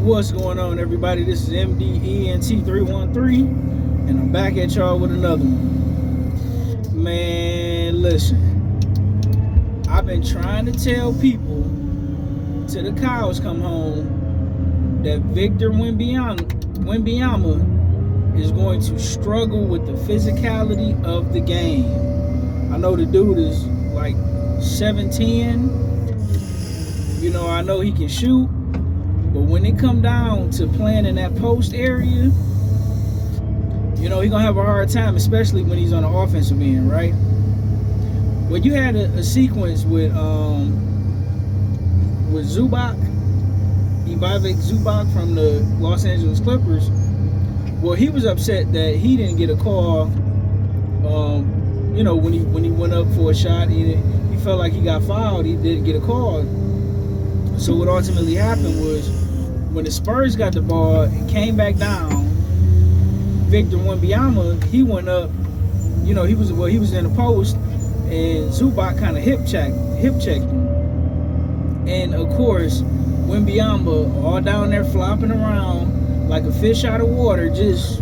What's going on, everybody? This is MDENT313, and I'm back at y'all with another one. Man, listen, I've been trying to tell people till the cows come home that Victor Wembanyama is going to struggle with the physicality of the game. I know the dude is like 7'10". I know he can shoot. But when it come down to playing in that post area, he's going to have a hard time, especially when he's on the offensive end, right? Well, you had a sequence with Zubac, Ivica Zubac from the Los Angeles Clippers. Well, he was upset that he didn't get a call, when he went up for a shot. He felt like he got fouled. He didn't get a call. So what ultimately happened was, when the Spurs got the ball and came back down, Victor Wembanyama, he went up. He was in the post, and Zubac kind of hip checked him. And of course, Wembanyama all down there flopping around like a fish out of water, just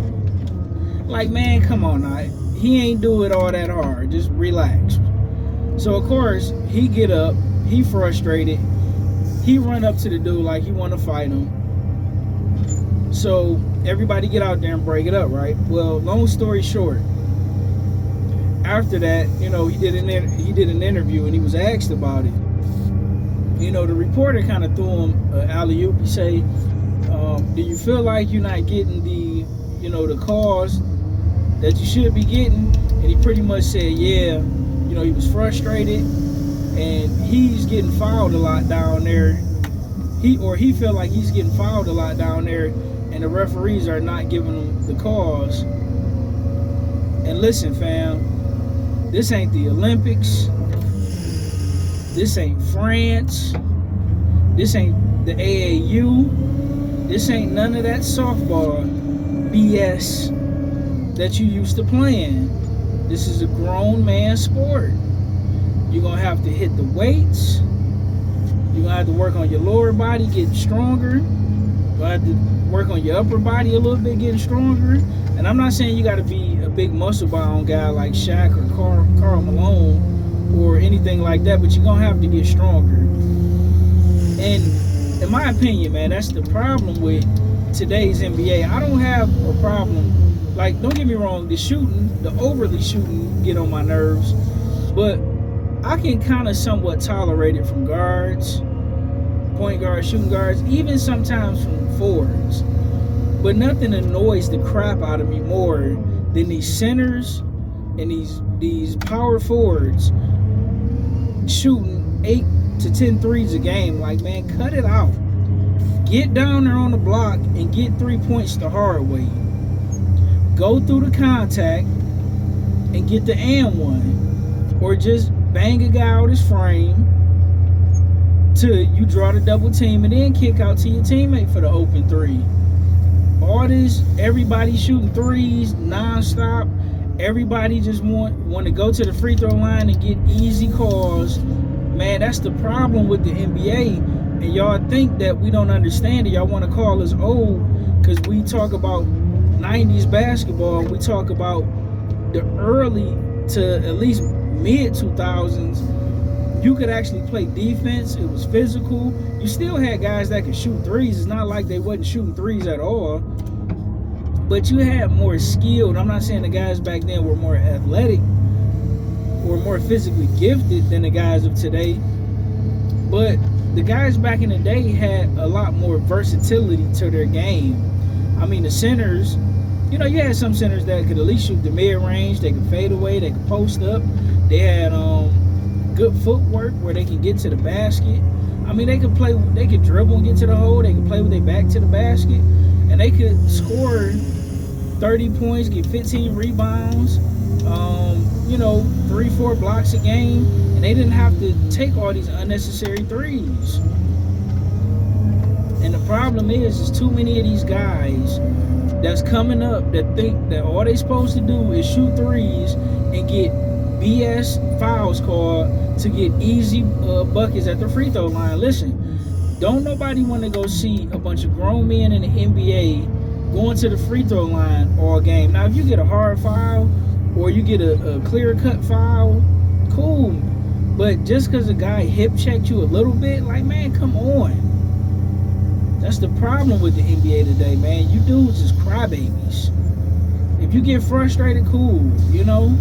like, man, come on now. He ain't do it all that hard. Just relax. So of course, he get up, he frustrated. He run up to the dude like he want to fight him. So everybody get out there and break it up, right? Well, long story short, after that, he did an interview and he was asked about it. The reporter kind of threw him an alley-oop. He say, "Do you feel like you're not getting the calls that you should be getting?" And he pretty much said, "Yeah." He was frustrated. And he's getting fouled a lot down there. He felt like he's getting fouled a lot down there, and the referees are not giving him the calls. And listen, fam, this ain't the Olympics. This ain't France. This ain't the AAU. This ain't none of that softball BS that you used to playing. This is a grown man sport. You're going to have to hit the weights. You're going to have to work on your lower body, getting stronger. You're going to have to work on your upper body a little bit, getting stronger. And I'm not saying you got to be a big muscle-bound guy like Shaq or Karl Malone or anything like that, but you're going to have to get stronger. And in my opinion, man, that's the problem with today's NBA. I don't have a problem. Like, don't get me wrong, the overly shooting get on my nerves. But I can kind of somewhat tolerate it from guards, point guards, shooting guards, even sometimes from forwards. But nothing annoys the crap out of me more than these centers and these power forwards shooting 8 to 10 threes a game. Like, man, cut it out. Get down there on the block and get 3 points the hard way. Go through the contact and get the and one. Or just bang a guy out his frame till you draw the double team and then kick out to your teammate for the open three. All this, everybody shooting threes non-stop. Everybody just want to go to the free throw line and get easy calls. Man, that's the problem with the NBA. And y'all think that we don't understand it. Y'all want to call us old because we talk about 90s basketball. We talk about the early to at least mid-2000s, you could actually play defense. It was physical. You still had guys that could shoot threes. It's not like they wasn't shooting threes at all. But you had more skilled. I'm not saying the guys back then were more athletic or more physically gifted than the guys of today. But the guys back in the day had a lot more versatility to their game. I mean, the centers, you had some centers that could at least shoot the mid-range. They could fade away. They could post up. They had good footwork where they can get to the basket. I mean, they could dribble and get to the hole. They could play with their back to the basket. And they could score 30 points, get 15 rebounds, 3-4 blocks a game. And they didn't have to take all these unnecessary threes. And the problem is too many of these guys that's coming up that think that all they supposed to do is shoot threes and get BS fouls called to get easy buckets at the free throw line. Listen, Don't nobody want to go see a bunch of grown men in the NBA going to the free throw line all game. Now, if you get a hard foul or you get a clear cut foul, cool. But just because a guy hip checked you a little bit, like, man, come on. That's the problem with the NBA today, man. You dudes is crybabies. If you get frustrated, cool, you know.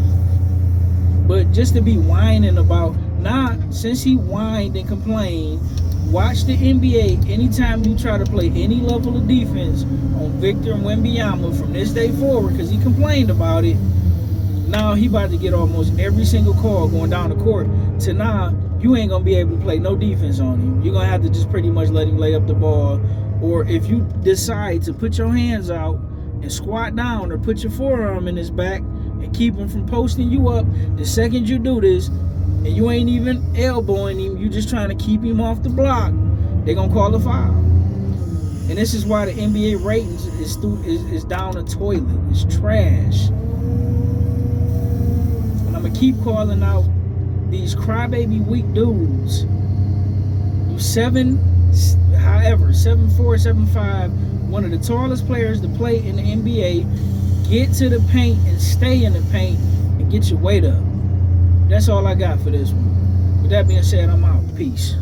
But just to be whining about, since he whined and complained, watch the NBA anytime you try to play any level of defense on Victor Wembanyama from this day forward, because he complained about it. Now he about to get almost every single call going down the court. To now, you ain't gonna be able to play no defense on him. You're gonna have to just pretty much let him lay up the ball. Or if you decide to put your hands out and squat down or put your forearm in his back and keep him from posting you up, the second you do this, and you ain't even elbowing him, you just trying to keep him off the block, they're gonna call a foul. And this is why the NBA ratings is down the toilet. It's trash. And I'm gonna keep calling out these crybaby weak dudes. You 7'4", 7'5", one of the tallest players to play in the NBA. Get to the paint and stay in the paint and get your weight up. That's all I got for this one. With that being said, I'm out. Peace.